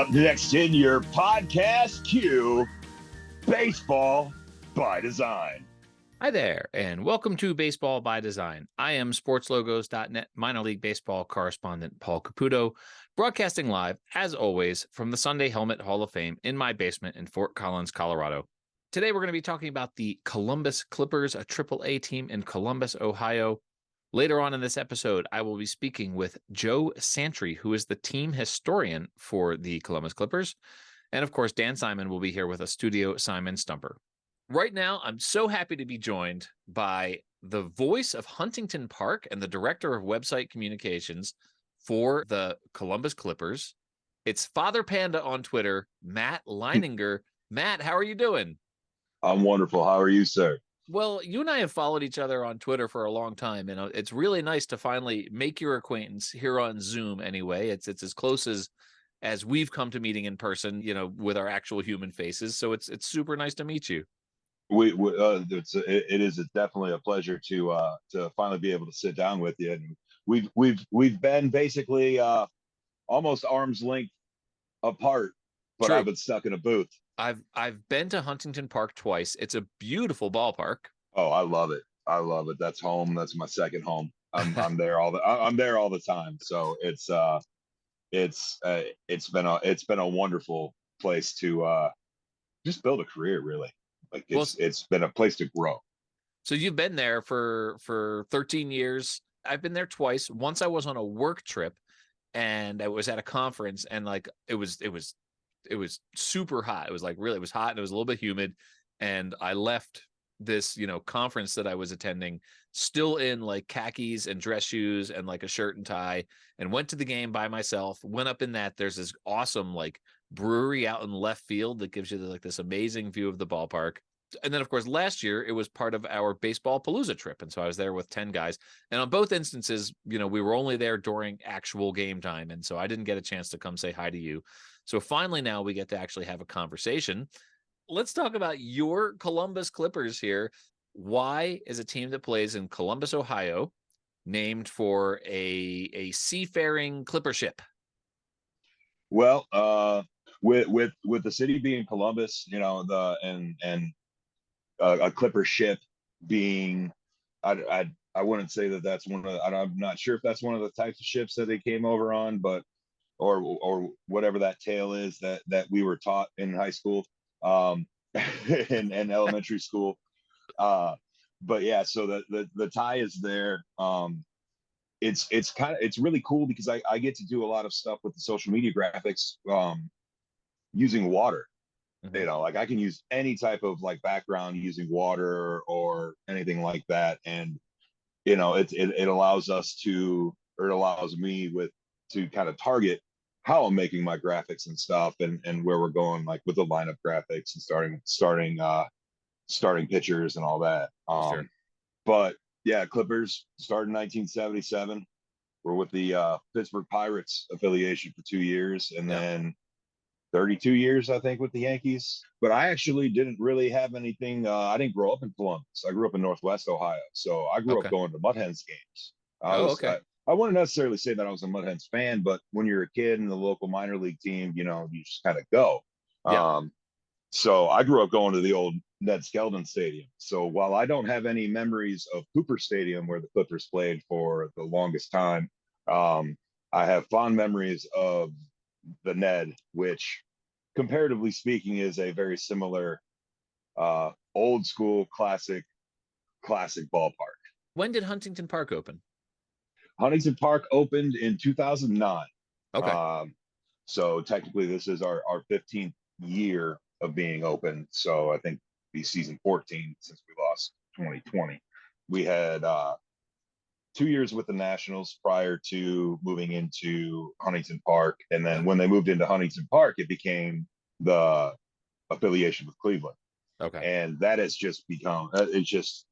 Up next in your podcast queue, Baseball by Design. Hi there, and welcome to Baseball by Design. I am sportslogos.net minor league baseball correspondent Paul Caputo, broadcasting live, as always, from the Sunday Helmet Hall of Fame in my basement in Fort Collins, Colorado. Today, we're going to be talking about the Columbus Clippers, a AAA team in Columbus, Ohio. Later on in this episode, I will be speaking with Joe Santry, who is the team historian for the Columbus Clippers. And of course, Dan Simon will be here with a studio Simon Stumper. Right now, I'm so happy to be joined by the voice of Huntington Park and the director of website communications for the Columbus Clippers. It's Father Panda on Twitter, Matt Leininger. Matt, how are you doing? I'm wonderful. How are you, sir? Well, you and I have followed each other on Twitter for a long time, and it's really nice to finally make your acquaintance here on Zoom anyway. It's as close as we've come to meeting in person, with our actual human faces. So it's super nice to meet you. It is definitely a pleasure to finally be able to sit down with you. And we've been basically almost arm's length apart, but True. I've been stuck in a booth. I've been to Huntington Park twice. It's a beautiful ballpark. Oh, I love it. I love it. That's home. That's my second home. I'm there I'm there all the time. So it's been a wonderful place to just build a career, really. Like it's been a place to grow. So you've been there for 13 years. I've been there twice. Once I was on a work trip and I was at a conference, and like it was super hot. It was like really, it was hot and it was a little bit humid. And I left this, conference that I was attending still in like khakis and dress shoes and like a shirt and tie, and went to the game by myself. Went up in that. There's this awesome like brewery out in left field that gives you this amazing view of the ballpark. And then, of course, last year it was part of our baseball palooza trip. And so I was there with 10 guys. And on both instances, we were only there during actual game time. And so I didn't get a chance to come say hi to you. So finally, now we get to actually have a conversation. Let's talk about your Columbus Clippers here. Why is a team that plays in Columbus, Ohio, named for a seafaring clipper ship? Well, with the city being Columbus, and a clipper ship being, I wouldn't say that that's one of I'm not sure if that's one of the types of ships that they came over on, but or whatever that tale is that we were taught in high school, in elementary school. But yeah, so the tie is there. It's really cool because I get to do a lot of stuff with the social media graphics, using water. Mm-hmm. Like I can use any type of like background using water or anything like that. And, it allows us to, or it allows me to kind of target how I'm making my graphics and stuff, and where we're going, like with the lineup graphics and starting pitchers and all that. Sure. But yeah, Clippers started in 1977. We're with the Pittsburgh Pirates affiliation for 2 years, and then 32 years, I think, with the Yankees. But I actually didn't really have anything. I didn't grow up in Columbus. I grew up in Northwest Ohio. So I grew up going to Mud Hens games. I wouldn't necessarily say that I was a Mud Hens fan, but when you're a kid in the local minor league team, you just kind of go. Yeah. So I grew up going to the old Ned Skeldon Stadium. So while I don't have any memories of Cooper Stadium, where the Clippers played for the longest time, I have fond memories of the Ned, which comparatively speaking is a very similar, old school classic ballpark. When did Huntington Park open? Huntington Park opened in 2009. Okay. So technically this is our 15th year of being open. So I think be season 14 since we lost 2020. We had 2 years with the Nationals prior to moving into Huntington Park. And then when they moved into Huntington Park, it became the affiliation with Cleveland. Okay. And that has just become, it's just,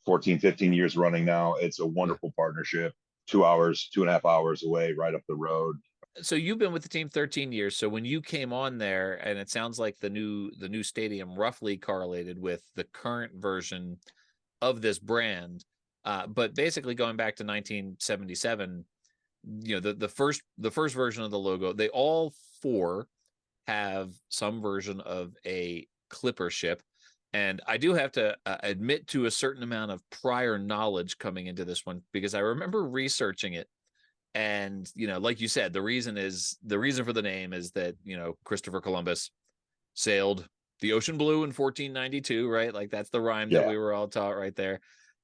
14, 15 years running now. It's a wonderful partnership. 2.5 hours away, right up the road. So you've been with the team 13 years. So when you came on there, and it sounds like the new stadium roughly correlated with the current version of this brand. But basically going back to 1977, the first version of the logo, they all 4 have some version of a clipper ship. And I do have to admit to a certain amount of prior knowledge coming into this one, because I remember researching it. And, like you said, the reason for the name is that, Christopher Columbus sailed the ocean blue in 1492, right? Like that's the rhyme that Yeah. we were all taught right there.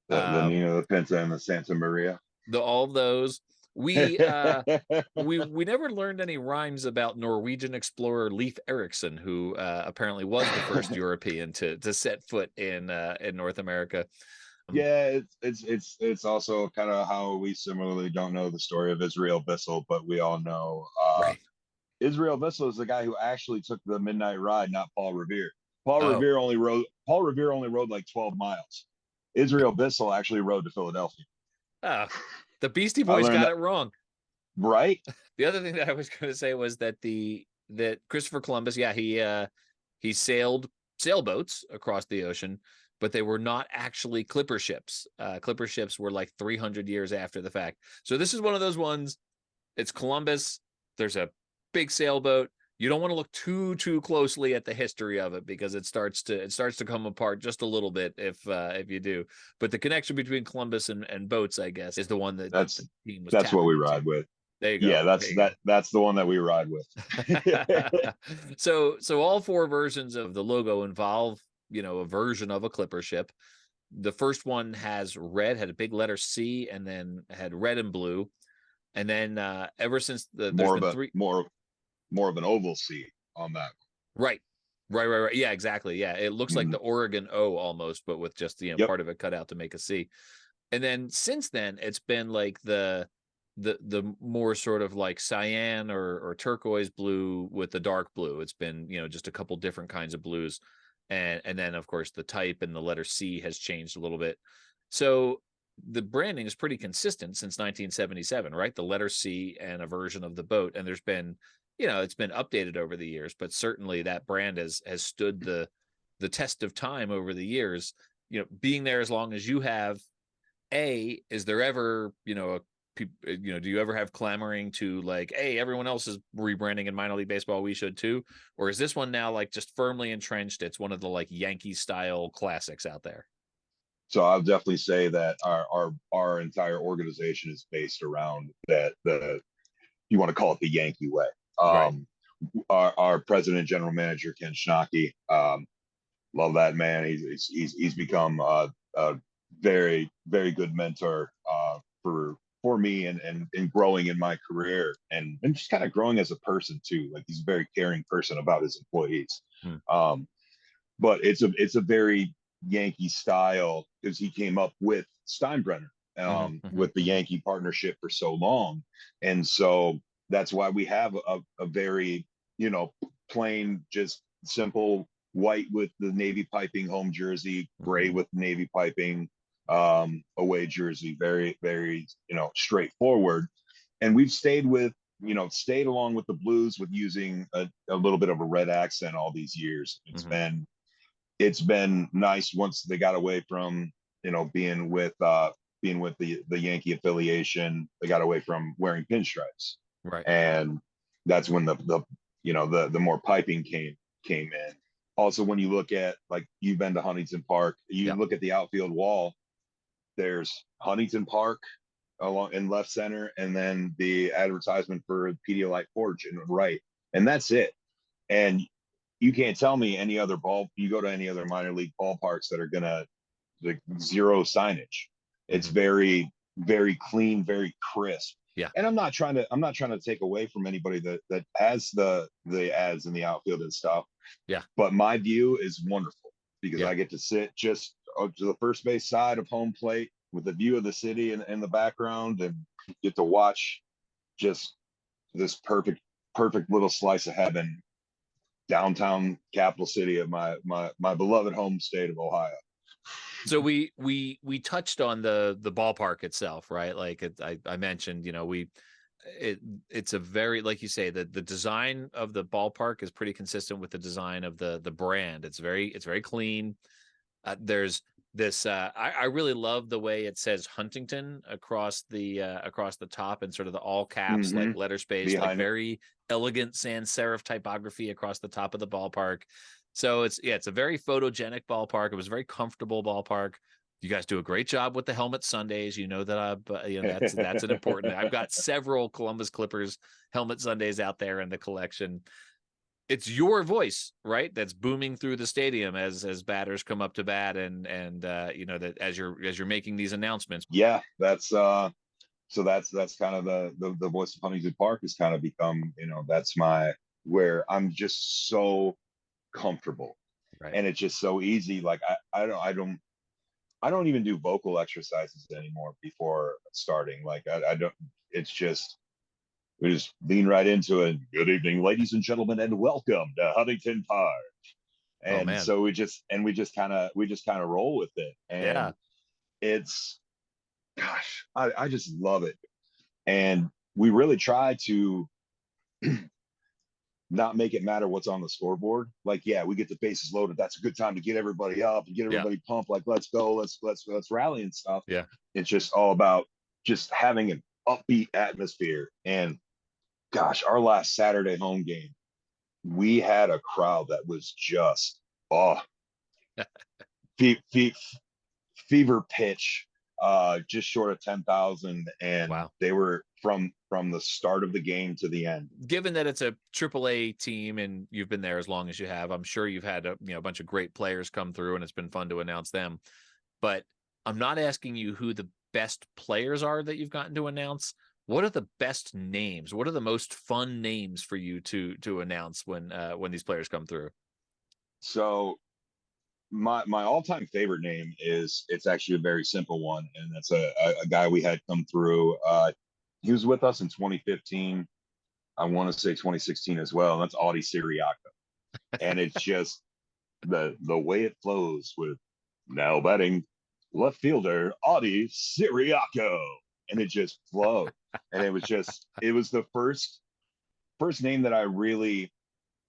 The Nina, the Pinta, and the Santa Maria. All of those. We never learned any rhymes about Norwegian explorer Leif Erikson, who apparently was the first European to set foot in North America. Yeah, it's also kind of how we similarly don't know the story of Israel Bissell, but we all know Right. Israel Bissell is the guy who actually took the midnight ride, not Paul Revere. Paul Oh. Revere only rode like 12 miles. Israel Bissell actually rode to Philadelphia. The Beastie Boys got it wrong. Right? The other thing that I was going to say was that that Christopher Columbus, he sailed sailboats across the ocean, but they were not actually clipper ships. Clipper ships were like 300 years after the fact. So this is one of those ones. It's Columbus. There's a big sailboat. You don't want to look too closely at the history of it, because it starts to come apart just a little bit if you do. But the connection between Columbus and boats, I guess, is the one that that's the team was. That's what we into. ride with. There you go. Yeah, that's the one that we ride with. So all 4 versions of the logo involve, a version of a clipper ship. The first one had a big letter C, and then had red and blue. And then ever since there's been 3 more of an oval C on that. Right. Yeah, exactly. Yeah, it looks like the Oregon O almost, but with just part of it cut out to make a C. And then since then, it's been like the more sort of like cyan or turquoise blue with the dark blue. It's been just a couple different kinds of blues, and then of course the type and the letter C has changed a little bit. So the branding is pretty consistent since 1977, right? The letter C and a version of the boat, and there's been it's been updated over the years, but certainly that brand has stood the test of time over the years. Being there as long as you have. Is there ever do you ever have clamoring to like, hey, everyone else is rebranding in minor league baseball, we should too? Or is this one now like just firmly entrenched? It's one of the like Yankee style classics out there. So I'll definitely say that our entire organization is based around that, you want to call it the Yankee way. Right. Our president, general manager, Ken Schnocky, love that man. He's become a very, very good mentor for me and growing in my career, and just kind of growing as a person too. Like, he's a very caring person about his employees. But it's a very Yankee style, because he came up with Steinbrenner with the Yankee partnership for so long. And so that's why we have a very, plain, just simple white with the navy piping home jersey, gray with navy piping away jersey, very, very, straightforward. And we've stayed along with the blues with using a little bit of a red accent all these years. It's been nice once they got away from, being with the Yankee affiliation. They got away from wearing pinstripes. Right. And that's when the more piping came in. Also, when you look at, like, you've been to Huntington Park, you look at the outfield wall, there's Huntington Park along in left center, and then the advertisement for Pedialyte Forge in right. And that's it. And you can't tell me you go to any other minor league ballparks that are gonna, like, zero signage. It's very, very clean, very crisp. Yeah. And I'm not trying to take away from anybody that has the ads in the outfield and stuff. Yeah. But my view is wonderful, because I get to sit just to the first base side of home plate with a view of the city in the background, and get to watch just this perfect little slice of heaven, downtown capital city of my beloved home state of Ohio. So we touched on the ballpark itself, right? Like I mentioned, it's a very, like you say, the design of the ballpark is pretty consistent with the design of the brand. It's very clean. There's This I really love the way it says Huntington across the top and sort of the all caps Hmm. like letter space, like Behind it. very elegant sans serif typography across the top of the ballpark. So it's a very photogenic ballpark. It was a very comfortable ballpark. You guys do a great job with the helmet Sundays. You know that that's an important. I've got several Columbus Clippers helmet Sundays out there in the collection. It's your voice, right, that's booming through the stadium as batters come up to bat, and that as you're making these announcements. Yeah, that's so that's kind of the voice of Huntington Park has kind of become, that's my where I'm just so comfortable, Right. and it's just so easy. Like I don't even do vocal exercises anymore before starting. Like I don't. It's just we just lean right into it. Good evening, ladies and gentlemen, and welcome to Huntington Park. Oh And man. so we just kind of roll with it, and Yeah. it's gosh, I just love it. And we really try to not make it matter what's on the scoreboard. Like, yeah, we get the bases loaded. That's a good time to get everybody up and get Yeah. everybody pumped. Like, let's go, let's rally and stuff. Yeah. It's just all about just having an upbeat atmosphere. And gosh, our last Saturday home game, we had a crowd that was just oh fe- fe- fever pitch, just short of 10,000, and Wow. they were from the start of the game to the end. Given that it's a AAA team and you've been there as long as you have, I'm sure you've had a bunch of great players come through, and it's been fun to announce them. But I'm not asking you who the best players are that you've gotten to announce. What are the best names? What are the most fun names for you to announce when these players come through? So my all-time favorite name is, it's actually a very simple one, and that's a guy we had come through. He was with us in 2015. I want to say 2016 as well. And that's Audie Siriaco. And it's just the way it flows with now batting left fielder Audie Siriaco. And it just flowed. And it was the first name that I really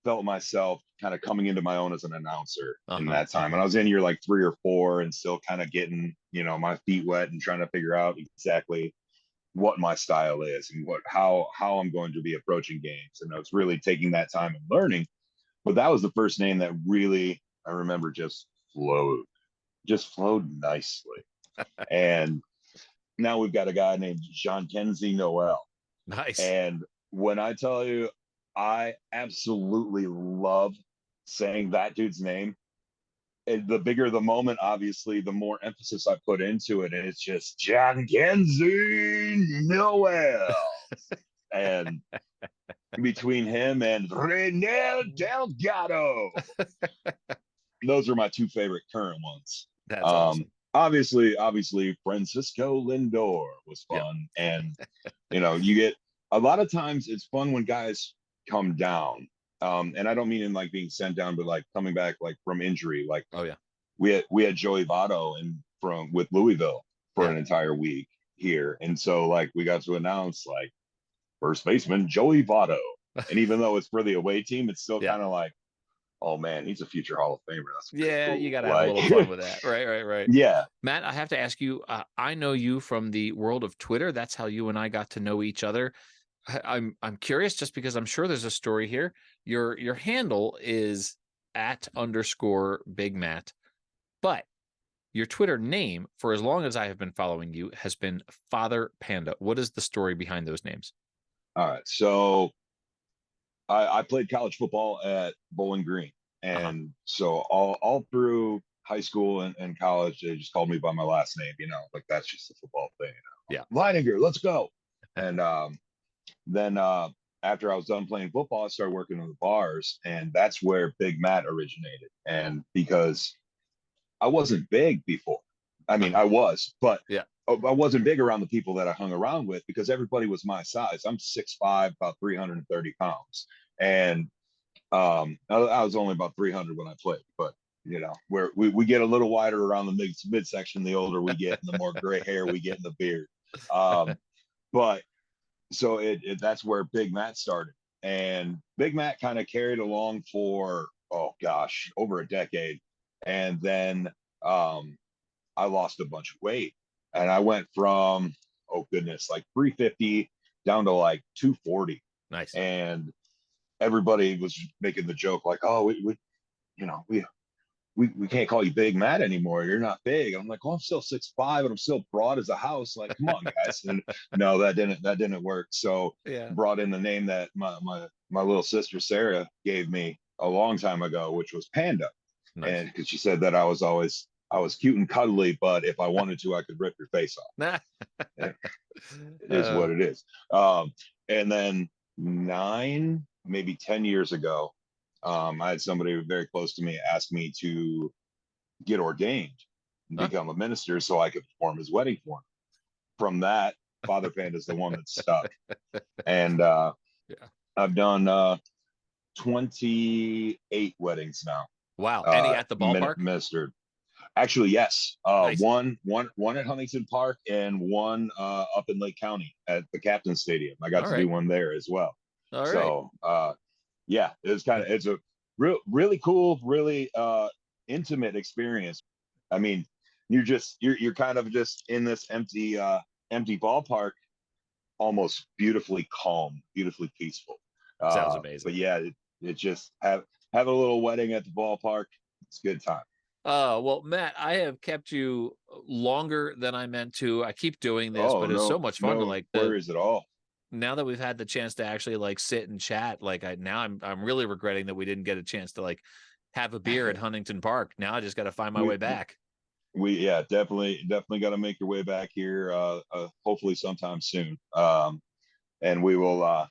felt myself kind of coming into my own as an announcer in Uh-huh. that time. And I was in year like 3 or 4 and still kind of getting, my feet wet and trying to figure out exactly what my style is and how I'm going to be approaching games. And I was really taking that time and learning. But that was the first name that really I remember just flowed nicely. And now we've got a guy named Jean Kenzie Noel. Nice. And when I tell you, I absolutely love saying that dude's name. And the bigger the moment, obviously, the more emphasis I put into it. And it's just John Kenzie Noel. And between him and Rene Delgado, those are my two favorite current ones. That's awesome. Obviously, Francisco Lindor was Yeah. fun. And, you get a lot of times it's fun when guys come down. And I don't mean in like being sent down, but like coming back like from injury. Like Oh yeah. we had Joey Votto with Louisville for Yeah. an entire week here. And so like we got to announce like first baseman Joey Votto. And even though it's for the away team, it's still Yeah. kind of like, oh man, he's a future Hall of Famer. That's pretty Yeah, you cool. got to have a Like, little fun with that. Right. yeah. Matt, I have to ask you, I know you from the world of Twitter. That's how you and I got to know each other. I'm curious just because I'm sure there's a story here. Your handle is @_Big Matt, but your Twitter name for as long as I have been following you has been Father Panda. What is the story behind those names? All right. So I played college football at Bowling Green. Uh-huh. And so all through high school and college, they just called me by my last name, like that's just a football thing. Yeah. Leininger, let's go. And then after I was done playing football, I started working in the bars, and that's where Big Matt originated. And because I wasn't big before, I mean, Uh-huh. I was, but Yeah. I wasn't big around the people that I hung around with because everybody was my size. I'm 6'5", about 330 pounds. And I was only about 300 when I played, but where we get a little wider around the midsection the older we get and the more gray hair we get in the beard. But so that's where Big Matt started. And Big Matt kind of carried along for, oh gosh, over a decade. And then I lost a bunch of weight, and I went from, oh goodness, like 350 down to like 240. Nice. And everybody was making the joke like, oh, you know, we can't call you Big Matt anymore. You're not big. I'm like, well, I'm still 6'5" and I'm still broad as a house. Like, come on, guys. And no, that didn't work. So Yeah. brought in the name that my little sister Sarah gave me a long time ago, which was Panda. Nice. And because she said that I was cute and cuddly, but if I wanted to, I could rip your face off. It is what it is. And then 9, maybe 10 years ago, I had somebody very close to me ask me to get ordained and Huh? become a minister so I could perform his wedding for him. From that, Father Panda is the one that stuck. And Yeah. I've done 28 weddings now. Wow. Any at the ballpark? Ministered. Actually, yes. Nice. One at Huntington Park and one up in Lake County at the Captain's Stadium. I got All to right. do one there as well. All right. So yeah, it's a really cool, really intimate experience. I mean, you're kind of just in this empty ballpark, almost beautifully calm, beautifully peaceful. Sounds amazing. But yeah, it just have a little wedding at the ballpark. It's a good time. Well, Matt, I have kept you longer than I meant to. I keep doing this, Oh, but it's so no, much fun to no like worries at all. now that we've had the chance to actually like sit and chat. Like I'm really regretting that we didn't get a chance to like have a beer at Huntington Park. Now I just got to find my we way back. we yeah, definitely got to make your way back here. Hopefully sometime soon. And we will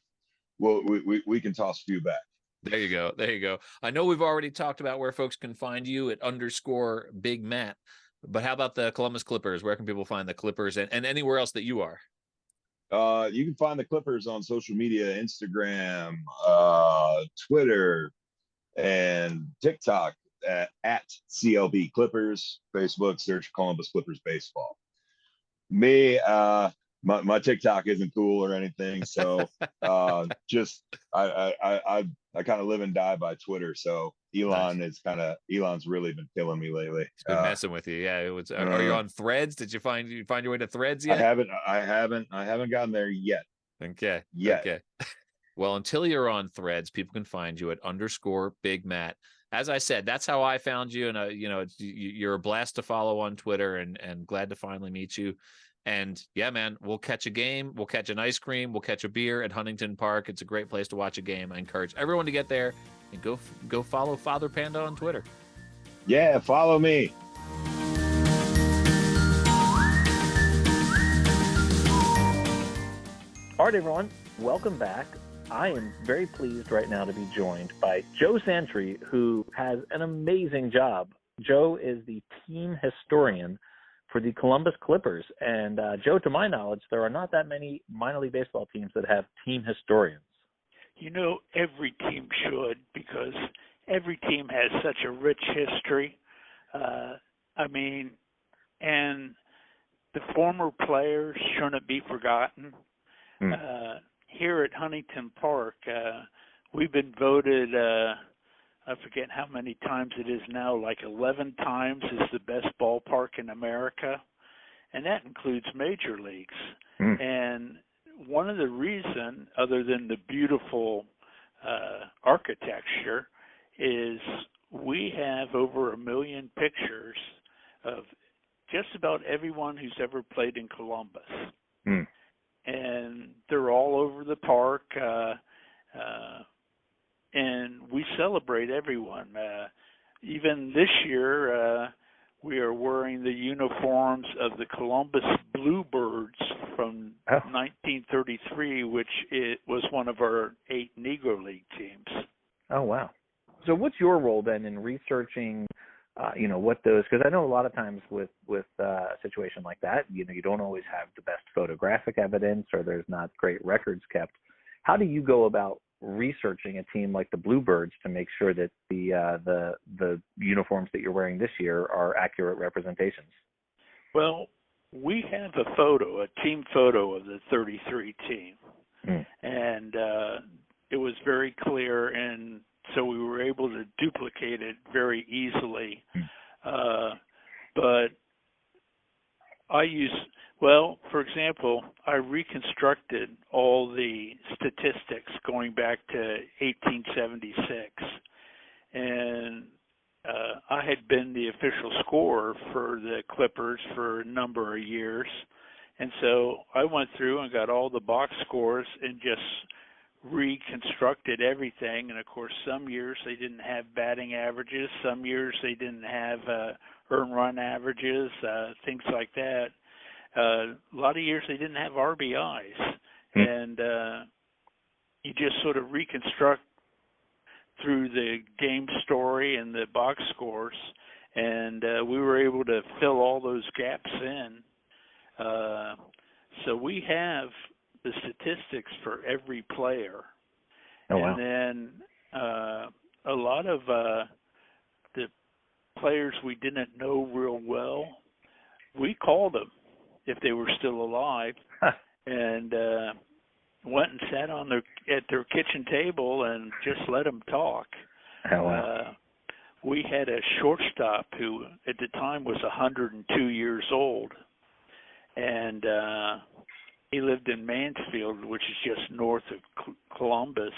we can toss a few back. There you go. There you go. I know we've already talked about where folks can find you at _Big Matt, but how about the Columbus Clippers? Where can people find the Clippers and anywhere else that you are? You can find the Clippers on social media, Instagram, Twitter, and TikTok at CLB Clippers. Facebook, search Columbus Clippers Baseball. Me, my TikTok isn't cool or anything, so just I kind of live and die by Twitter. So Nice. Elon's really been killing me lately. He's been messing with you. Yeah. It was. Are you on Threads? Did you find your way to Threads I yet? haven't gotten there yet. Okay. Yet. Okay. Well, until you're on Threads, people can find you at _Big Matt. As I said, that's how I found you, and you're a blast to follow on Twitter, and glad to finally meet you. And yeah, man, we'll catch a game, we'll catch an ice cream, we'll catch a beer at Huntington Park. It's a great place to watch a game. I encourage everyone to get there and go follow Father Panda on Twitter. Yeah, follow me. All right, everyone, welcome back. I am very pleased right now to be joined by Joe Santry, who has an amazing job. Joe is the team historian for the Columbus Clippers. And Joe, to my knowledge, there are not that many minor league baseball teams that have team historians. You know, every team should, because every team has such a rich history. And the former players shouldn't be forgotten. Here at Huntington Park, we've been voted, I forget how many times it is now, like 11 times is the best ballpark in America, and that includes major leagues. And one of the reasons, other than the beautiful architecture, is we have over 1 million pictures of just about everyone who's ever played in Columbus. And they're all over the park, and we celebrate everyone. Even this year, we are wearing the uniforms of the Columbus Bluebirds from 1933, which was one of our 8 Negro League teams. Oh, wow. So what's your role then in researching what those, because I know a lot of times with a situation like that, you don't always have the best photographic evidence, or there's not great records kept. How do you go about researching a team like the Bluebirds to make sure that the uniforms that you're wearing this year are accurate representations? Well, we have a team photo of the 33 team, and it was very clear, and so we were able to duplicate it very easily. But Well, for example, I reconstructed all the statistics going back to 1876, and I had been the official scorer for the Clippers for a number of years, and so I went through and got all the box scores and just reconstructed everything. And of course, some years they didn't have batting averages, some years they didn't have earned run averages, things like that. A lot of years they didn't have RBIs, and you just sort of reconstruct through the game story and the box scores, and we were able to fill all those gaps in. So we have the statistics for every player. Oh, wow. And then a lot of the players we didn't know real well, we called them if they were still alive, and went and sat at their kitchen table and just let them talk. Oh, wow. We had a shortstop who at the time was 102 years old, and he lived in Mansfield, which is just north of Columbus.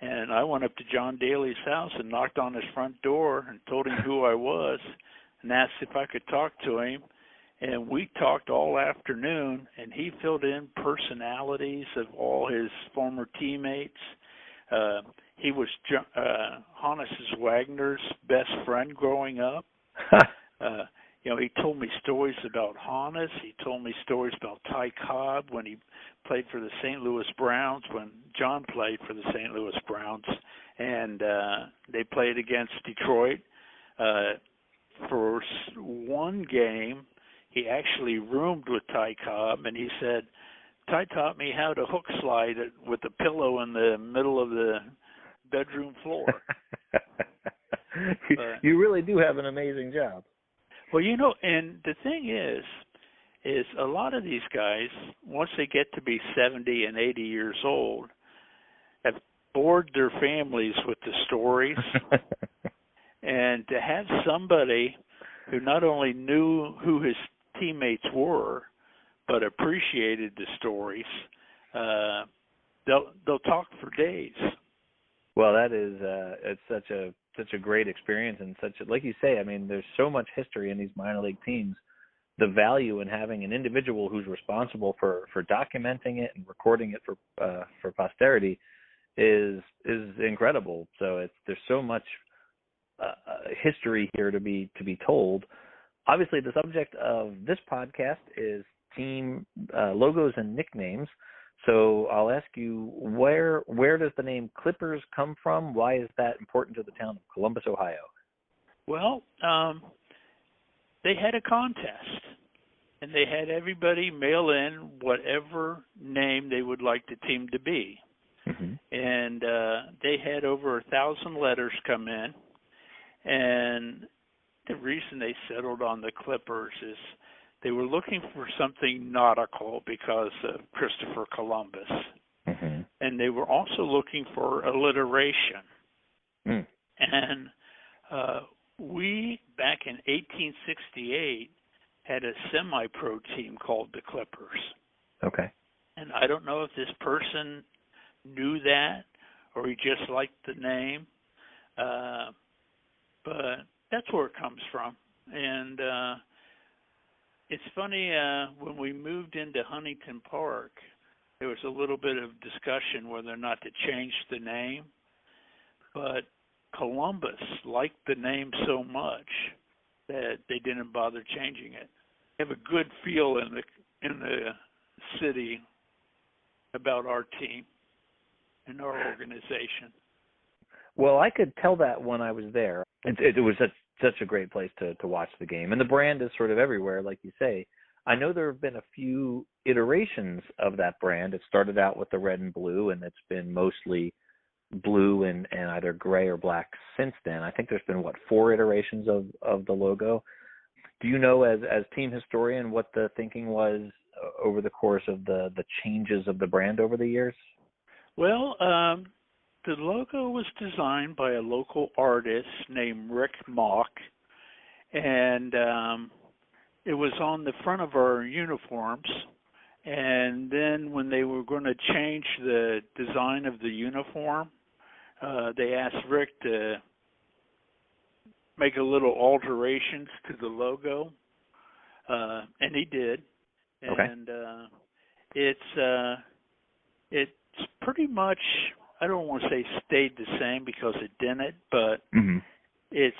And I went up to John Daly's house and knocked on his front door and told him who I was and asked if I could talk to him. And we talked all afternoon, and he filled in personalities of all his former teammates. He was Hannes Wagner's best friend growing up. He told me stories about Hannes. He told me stories about Ty Cobb when he played for the St. Louis Browns, when John played for the St. Louis Browns, and they played against Detroit. For one game, he actually roomed with Ty Cobb, and he said, Ty taught me how to hook slide it with a pillow in the middle of the bedroom floor. You really do have an amazing job. Well, and the thing is a lot of these guys, once they get to be 70 and 80 years old, have bored their families with the stories. And to have somebody who not only knew who his teammates were, but appreciated the stories, they'll talk for days. Well, that is it's such a great experience, and like you say, I mean, there's so much history in these minor league teams. The value in having an individual who's responsible for documenting it and recording it for posterity is incredible. So there's so much history here to be told. Obviously, the subject of this podcast is team logos and nicknames. So I'll ask you, where does the name Clippers come from? Why is that important to the town of Columbus, Ohio? Well, they had a contest, and they had everybody mail in whatever name they would like the team to be. Mm-hmm. And they had over 1,000 letters come in, and the reason they settled on the Clippers is they were looking for something nautical because of Christopher Columbus. Mm-hmm. And they were also looking for alliteration. Mm. And we, back in 1868, had a semi-pro team called the Clippers. Okay. And I don't know if this person knew that or he just liked the name, but that's where it comes from. And it's funny, when we moved into Huntington Park, there was a little bit of discussion whether or not to change the name, but Columbus liked the name so much that they didn't bother changing it. They have a good feel in the city about our team and our organization. Well, I could tell that when I was there. It was such a great place to watch the game. And the brand is sort of everywhere, like you say. I know there have been a few iterations of that brand. It started out with the red and blue, and it's been mostly blue and either gray or black since then. I think there's been, 4 iterations of the logo. Do you know, as team historian, what the thinking was over the course of the changes of the brand over the years? Well, the logo was designed by a local artist named Rick Mock, and it was on the front of our uniforms. And then when they were going to change the design of the uniform, they asked Rick to make a little alterations to the logo, and he did. Okay. And it's pretty much, I don't want to say stayed the same because it didn't, but it's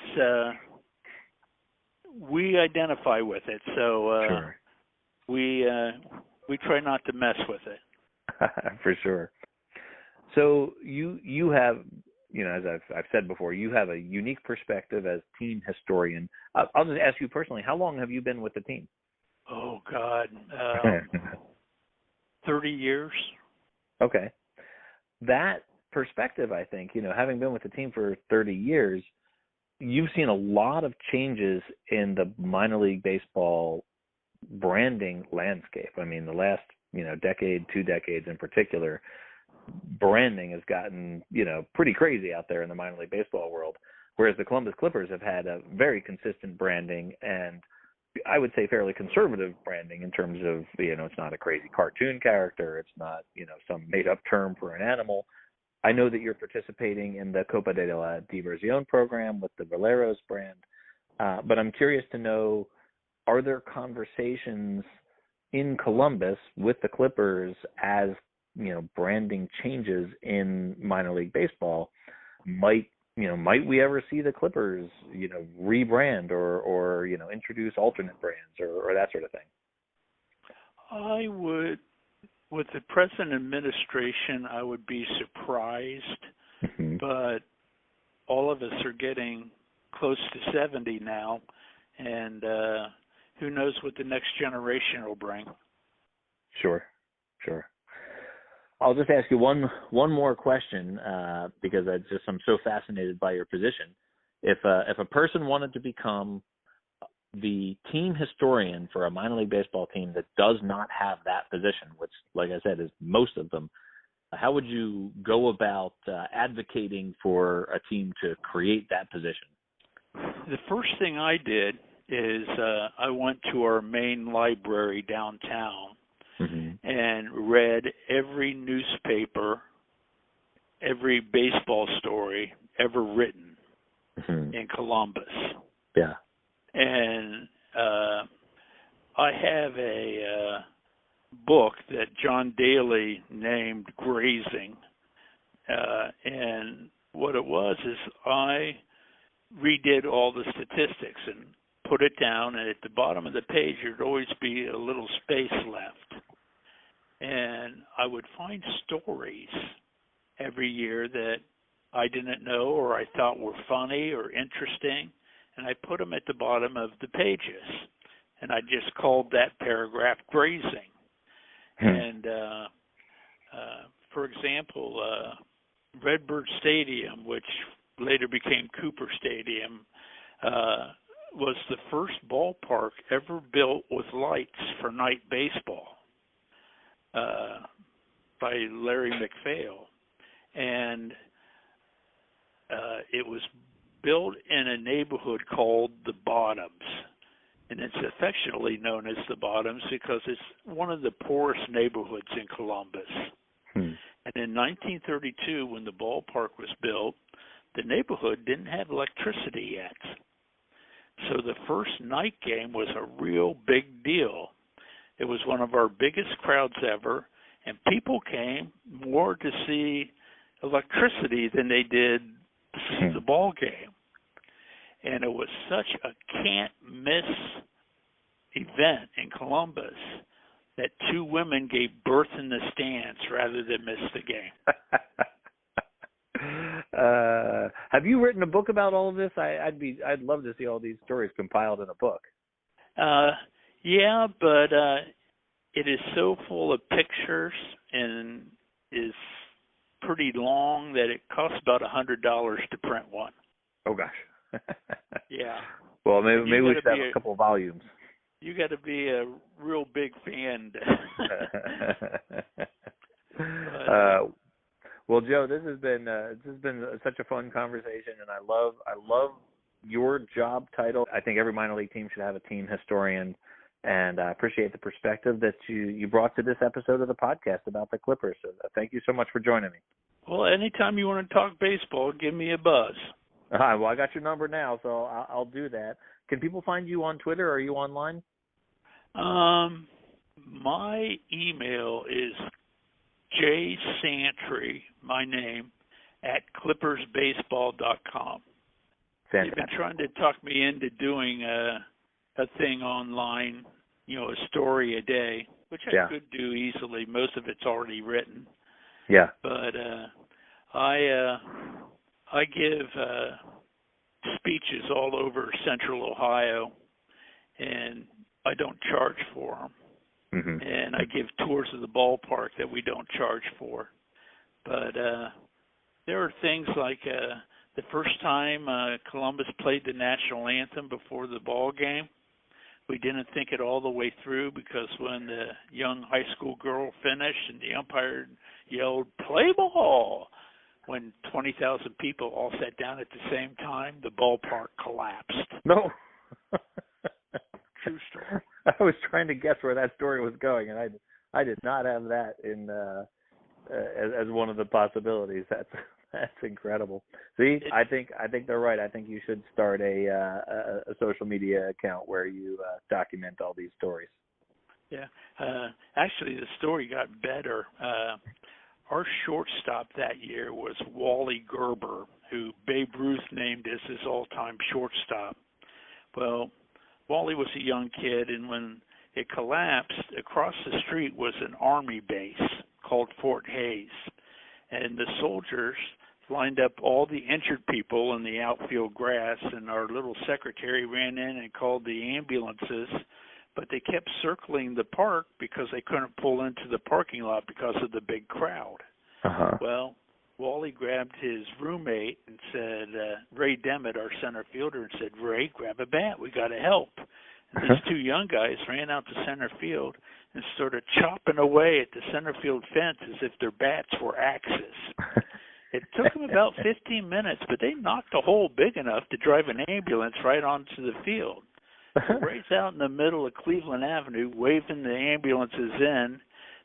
we identify with it, so Sure. we try not to mess with it. For sure. So you have, as I've said before, you have a unique perspective as team historian. I'll just ask you personally, how long have you been with the team? Oh God, 30 years. Okay. That perspective, I think, having been with the team for 30 years, you've seen a lot of changes in the minor league baseball branding landscape. I mean, the last, decade, 2 decades in particular, branding has gotten, pretty crazy out there in the minor league baseball world, whereas the Columbus Clippers have had a very consistent branding and I would say fairly conservative branding in terms of, it's not a crazy cartoon character. It's not, some made up term for an animal. I know that you're participating in the Copa de la Diversión program with the Valeros brand. But I'm curious to know, are there conversations in Columbus with the Clippers as, branding changes in minor league baseball? Might we ever see the Clippers, rebrand or introduce alternate brands or that sort of thing? I would, with the present administration, I would be surprised, but all of us are getting close to 70 now, and who knows what the next generation will bring. Sure. I'll just ask you one more question because I'm so fascinated by your position. If a person wanted to become the team historian for a minor league baseball team that does not have that position, which, like I said, is most of them, how would you go about advocating for a team to create that position? The first thing I did is I went to our main library downtown and read every newspaper, every baseball story ever written in Columbus. Yeah. And I have a book that John Daly named Grazing. And what it was is I redid all the statistics and put it down, and at the bottom of the page there'd always be a little space left. And I would find stories every year that I didn't know or I thought were funny or interesting, and I put them at the bottom of the pages. And I just called that paragraph Grazing. And, for example, Redbird Stadium, which later became Cooper Stadium, was the first ballpark ever built with lights for night baseball by Larry McPhail. And it was built in a neighborhood called the Bottoms. And it's affectionately known as the Bottoms because it's one of the poorest neighborhoods in Columbus. And in 1932, when the ballpark was built, the neighborhood didn't have electricity yet. So the first night game was a real big deal. It was one of our biggest crowds ever, and people came more to see electricity than they did to see the ball game. And it was such a can't-miss event in Columbus that 2 women gave birth in the stands rather than miss the game. Have you written a book about all of this? I'd love to see all these stories compiled in a book. Yeah, but it is so full of pictures and is pretty long that it costs about $100 to print one. Oh gosh. Yeah. Well, maybe we should have a couple of volumes. You got to be a real big fan. Well, Joe, this has been such a fun conversation, and I love your job title. I think every minor league team should have a team historian, and I appreciate the perspective that you brought to this episode of the podcast about the Clippers. So thank you so much for joining me. Well, anytime you want to talk baseball, give me a buzz. All right, well, I got your number now, so I'll do that. Can people find you on Twitter? Are you online? My email is jsantry, my name, at clippersbaseball.com. Fantastic. They've been trying to talk me into doing a thing online, a story a day, which I could do easily. Most of it's already written. Yeah. But I give speeches all over Central Ohio, and I don't charge for them. Mm-hmm. And I give tours of the ballpark that we don't charge for. But there are things like the first time Columbus played the national anthem before the ball game, we didn't think it all the way through, because when the young high school girl finished and the umpire yelled, "Play ball," when 20,000 people all sat down at the same time, the ballpark collapsed. No. True story. I was trying to guess where that story was going, and I did not have that in as one of the possibilities. That's incredible. See, I think they're right. I think you should start a social media account where you document all these stories. Yeah. Actually, the story got better. Our shortstop that year was Wally Gerber, who Babe Ruth named as his all-time shortstop. Well, Wally was a young kid, and when it collapsed, across the street was an Army base called Fort Hays. And the soldiers lined up all the injured people in the outfield grass, and our little secretary ran in and called the ambulances, but they kept circling the park because they couldn't pull into the parking lot because of the big crowd. Uh-huh. Well, Wally grabbed his roommate and said, Ray Demmett, our center fielder, and said, "Ray, grab a bat. We got to help." And these two young guys ran out to center field and started chopping away at the center field fence as if their bats were axes. It took them about 15 minutes, but they knocked a hole big enough to drive an ambulance right onto the field. So Ray's out in the middle of Cleveland Avenue waving the ambulances in.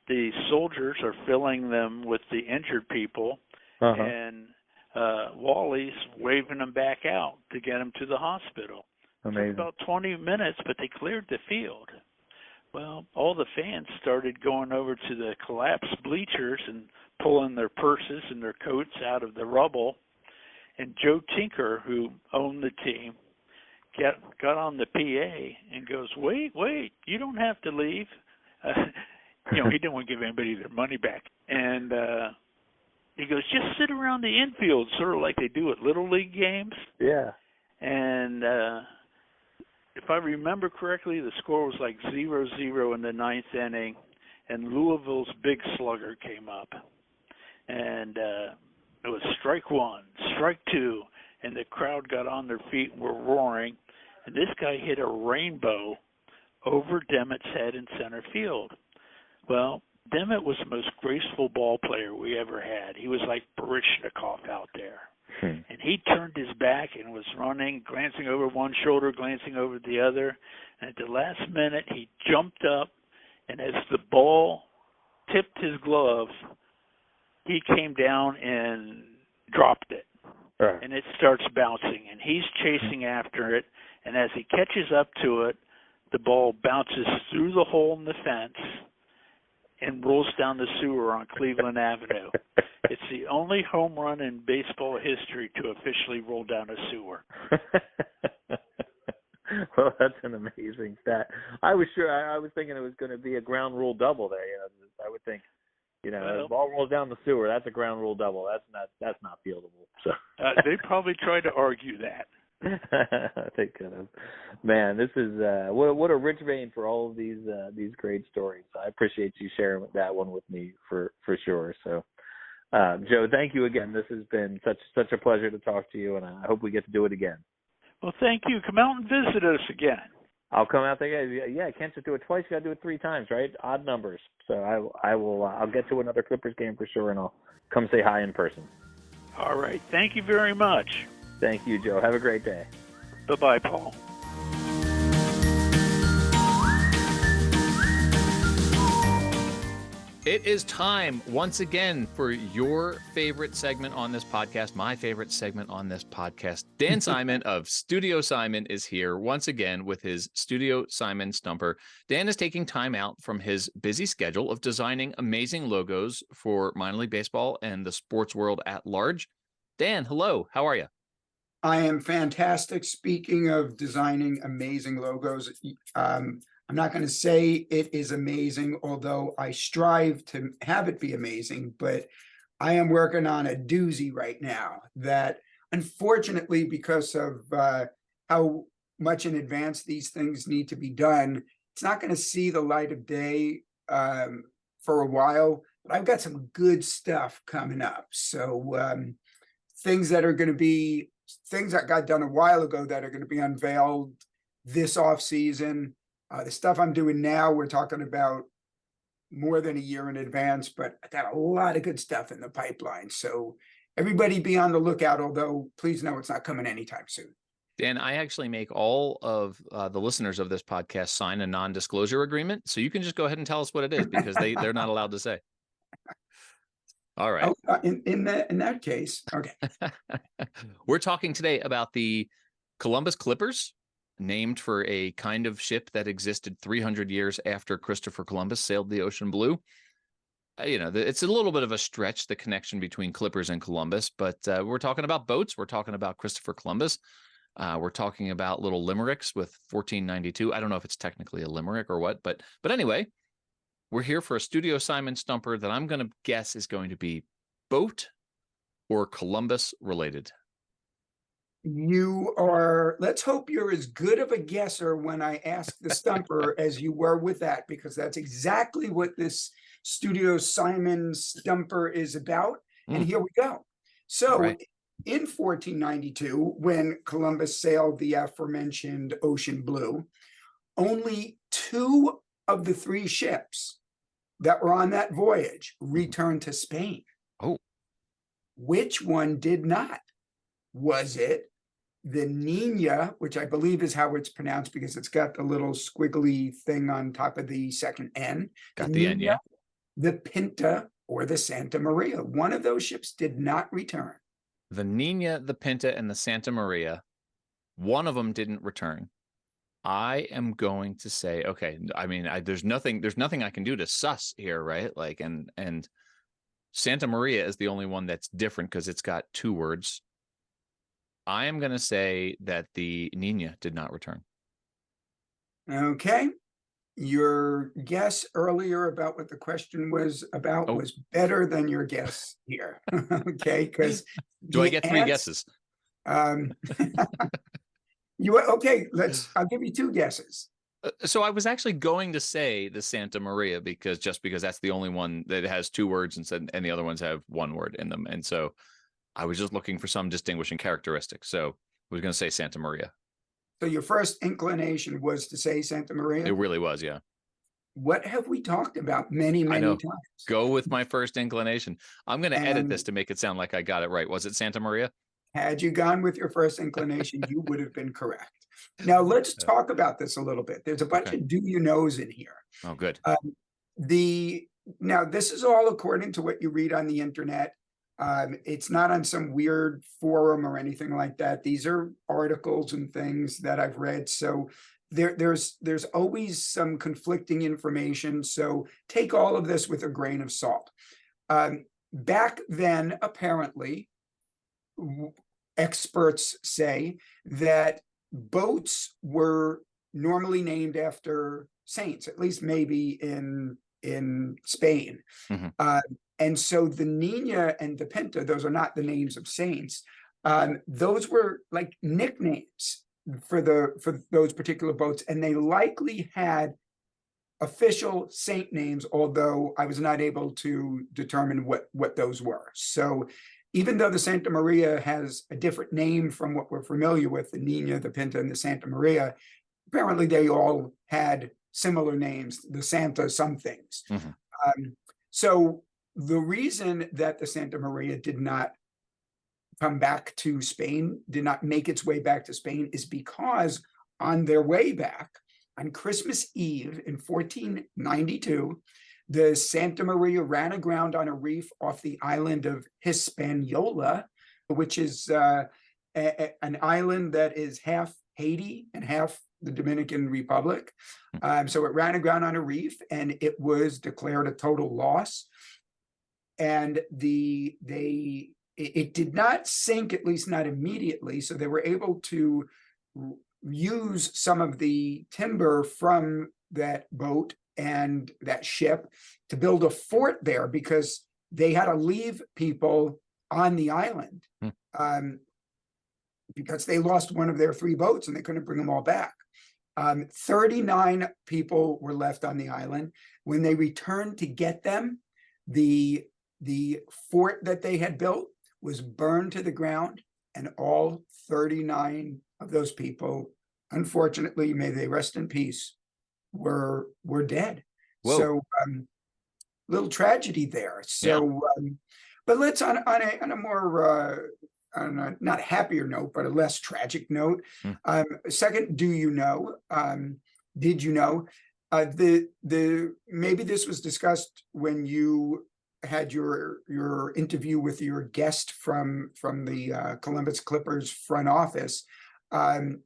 The soldiers are filling them with the injured people. Uh-huh. And Wally's waving them back out to get them to the hospital. Amazing. It took about 20 minutes, but they cleared the field. Well, all the fans started going over to the collapsed bleachers and pulling their purses and their coats out of the rubble. And Joe Tinker, who owned the team, got on the PA and goes, wait, you don't have to leave. He didn't want to give anybody their money back. And he goes, just sit around the infield, sort of like they do at Little League games. Yeah. And if I remember correctly, the score was like 0-0 in the ninth inning, and Louisville's big slugger came up. And it was strike one, strike two, and the crowd got on their feet and were roaring. And this guy hit a rainbow over Demmett's head in center field. Well, Demmett was the most graceful ball player we ever had. He was like Baryshnikov out there. And he turned his back and was running, glancing over one shoulder, glancing over the other. And at the last minute, he jumped up, and as the ball tipped his glove, he came down and dropped it. Right. And it starts bouncing, and he's chasing after it. And as he catches up to it, the ball bounces through the hole in the fence and rolls down the sewer on Cleveland Avenue. It's the only home run in baseball history to officially roll down a sewer. Well, that's an amazing stat. I was thinking it was going to be a ground rule double there. I would think, the ball rolls down the sewer. That's a ground rule double. That's not fieldable. So they probably tried to argue that. They could have. Man, this is what a rich vein for all of these great stories. I appreciate you sharing that one with me for sure. So, Joe, thank you again. This has been such a pleasure to talk to you, and I hope we get to do it again. Well, thank you. Come out and visit us again. I'll come out there. Yeah, I can't just do it twice. You got to do it 3 times, right? Odd numbers. So I will. I'll get to another Clippers game for sure, and I'll come say hi in person. All right. Thank you very much. Thank you, Joe. Have a great day. Bye-bye, Paul. It is time once again for your favorite segment on this podcast, my favorite segment on this podcast. Dan Simon of Studio Simon is here once again with his Studio Simon Stumper. Dan is taking time out from his busy schedule of designing amazing logos for minor league baseball and the sports world at large. Dan, hello. How are you? I am fantastic. Speaking of designing amazing logos, I'm not going to say it is amazing, although I strive to have it be amazing, but I am working on a doozy right now that, unfortunately, because of how much in advance these things need to be done, it's not going to see the light of day for a while, but I've got some good stuff coming up. So things that got done a while ago that are going to be unveiled this off season. The stuff I'm doing now, we're talking about more than a year in advance, but I got a lot of good stuff in the pipeline. So everybody be on the lookout, although please know it's not coming anytime soon. Dan, I actually make all of the listeners of this podcast sign a non-disclosure agreement. So you can just go ahead and tell us what it is because they're not allowed to say. All right. Oh, in that case, okay. We're talking today about the Columbus Clippers, named for a kind of ship that existed 300 years after Christopher Columbus sailed the ocean blue. It's a little bit of a stretch, the connection between Clippers and Columbus, but we're talking about boats. We're talking about Christopher Columbus. We're talking about little limericks with 1492. I don't know if it's technically a limerick or what, but anyway, we're here for a Studio Simon Stumper that I'm going to guess is going to be boat or Columbus related. Let's hope you're as good of a guesser when I ask the stumper as you were with that, because that's exactly what this Studio Simon Stumper is about. And here we go. So in 1492, when Columbus sailed the aforementioned ocean blue, only 2 of the 3 ships that were on that voyage returned to Spain. Oh. Which one did not? Was it the Nina, which I believe is how it's pronounced because it's got the little squiggly thing on top of the second N? Got the N, yeah. The Pinta, or the Santa Maria? One of those ships did not return. The Nina, the Pinta, and the Santa Maria, one of them didn't return. I am going to say, okay, I mean, there's nothing I can do to suss here, right? Like, and Santa Maria is the only one that's different because it's got 2 words. I am going to say that the Nina did not return. Okay. Your guess earlier about what the question was about was better than your guess here. Okay. Because do I get 3 guesses? I'll give you 2 guesses. So I was actually going to say the Santa Maria because that's the only one that has 2 words and the other ones have 1 word in them. And so I was just looking for some distinguishing characteristics. So I was going to say Santa Maria. So your first inclination was to say Santa Maria? It really was, yeah. What have we talked about many times? Go with my first inclination. I'm going to edit this to make it sound like I got it right. Was it Santa Maria? Had you gone with your first inclination, you would have been correct. Now let's talk about this a little bit. There's a bunch of do you knows in here. Oh, good. Now this is all according to what you read on the internet. It's not on some weird forum or anything like that. These are articles and things that I've read. So there's always some conflicting information. So take all of this with a grain of salt. Back then, apparently, experts say that boats were normally named after saints, at least maybe in Spain. Mm-hmm. And so the Nina and the Pinta, those are not the names of saints. Those were like nicknames for those particular boats, and they likely had official saint names, although I was not able to determine what those were. So even though the Santa Maria has a different name from what we're familiar with, the Nina, the Pinta, and the Santa Maria, apparently they all had similar names, the Santa some things. Mm-hmm. So the reason that the Santa Maria did not come back to Spain, did not make its way back to Spain, is because on their way back, on Christmas Eve in 1492, the Santa Maria ran aground on a reef off the island of Hispaniola, which is an island that is half Haiti and half the Dominican Republic. So it ran aground on a reef, and it was declared a total loss. And it did not sink, at least not immediately. So they were able to use some of the timber from that boat and that ship to build a fort there, because they had to leave people on the island because they lost one of their 3 boats and they couldn't bring them all back. 39 people were left on the island. When they returned to get them, the fort that they had built was burned to the ground, and all 39 of those people, unfortunately, may they rest in peace, were dead. Whoa. So little tragedy there. So but let's on a more on a not happier note, but a less tragic note. Second, do you know, did you know, maybe this was discussed when you had your interview with your guest from the Columbus Clippers front office. I'm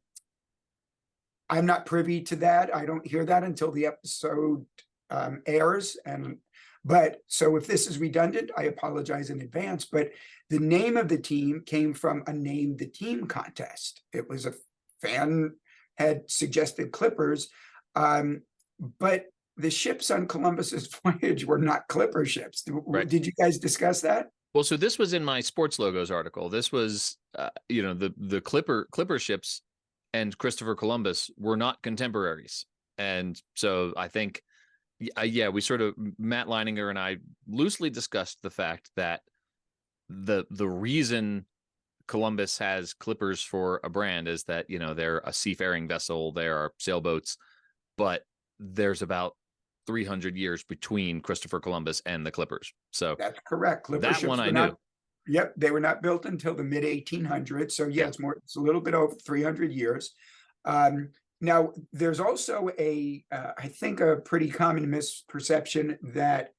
not privy to that. I don't hear that until the episode airs. But so if this is redundant, I apologize in advance. But the name of the team came from a Name the Team contest. It was a fan had suggested Clippers, but the ships on Columbus's voyage were not Clipper ships. Right. Did you guys discuss that? Well, so this was in my sports logos article. This was, the Clipper ships and Christopher Columbus were not contemporaries. And so I think, we sort of, Matt Leininger and I loosely discussed the fact that the reason Columbus has Clippers for a brand is that, they're a seafaring vessel, they are sailboats, but there's about 300 years between Christopher Columbus and the Clippers. So that's correct. Clipper that ships one I were knew. Yep, they were not built until the mid 1800s. So yeah, it's a little bit over 300 years. Now there's also I think a pretty common misperception that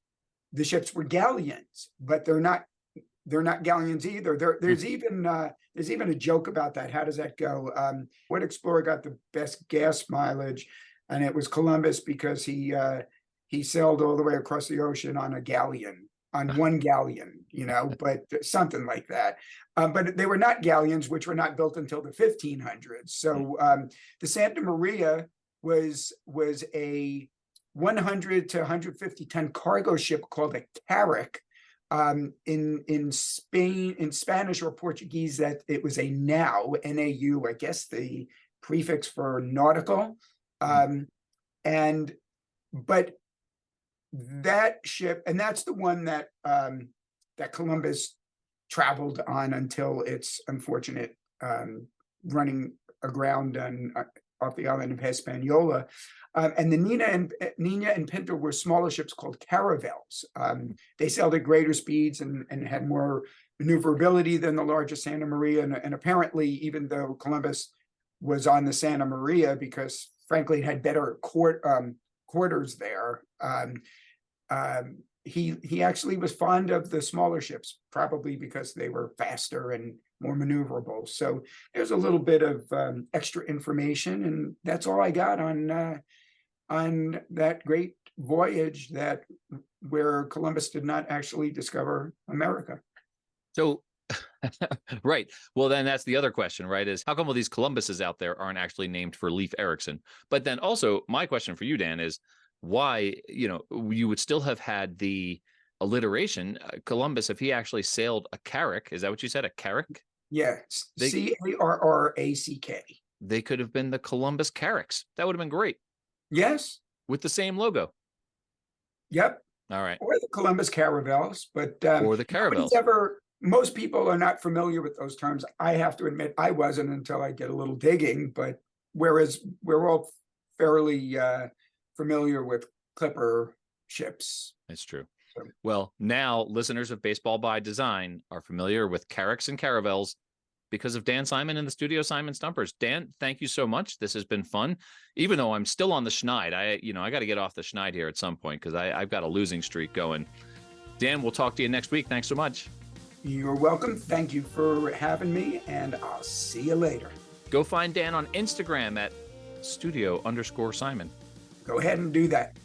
the ships were galleons, but they're not galleons either. There's even a joke about that. How does that go? What explorer got the best gas mileage? And it was Columbus, because he sailed all the way across the ocean on a galleon, on one galleon, but something like that. But they were not galleons, which were not built until the 1500s. So the Santa Maria was a 100 to 150 ton cargo ship called a carrack. In Spain, in Spanish or Portuguese, that it was a nau, N-A-U, I guess the prefix for nautical. But that ship, and that's the one that that Columbus traveled on until its unfortunate running aground off the island of Hispaniola. And the Nina and Pinta were smaller ships called caravels. They sailed at greater speeds and had more maneuverability than the larger Santa Maria. And apparently, even though Columbus was on the Santa Maria, because frankly it had better quarters there, he actually was fond of the smaller ships, probably because they were faster and more maneuverable. So there's a little bit of extra information, and that's all I got on that great voyage where Columbus did not actually discover America. So, right. Well, then that's the other question, right? Is how come all these Columbuses out there aren't actually named for Leif Erikson? But then also my question for you, Dan, is why, you would still have had the alliteration, Columbus, if he actually sailed a carrack. Is that what you said? A carrack? Yeah. C-A-R-R-A-C-K. They could have been the Columbus Carracks. That would have been great. Yes. With the same logo. Yep. All right. Or the Columbus Caravels, but or the Caravels. Most people are not familiar with those terms. I have to admit I wasn't until I did a little digging, but whereas we're all fairly familiar with Clipper ships. It's true. Well, now listeners of Baseball by Design are familiar with Carricks and Caravels because of Dan Simon and the Studio Simon Stumpers. Dan, thank you so much. This has been fun. Even though I'm still on the schneid, I got to get off the schneid here at some point because I've got a losing streak going. Dan, we'll talk to you next week. Thanks so much. You're welcome. Thank you for having me, and I'll see you later. Go find Dan on Instagram at studio_Simon. Go ahead and do that.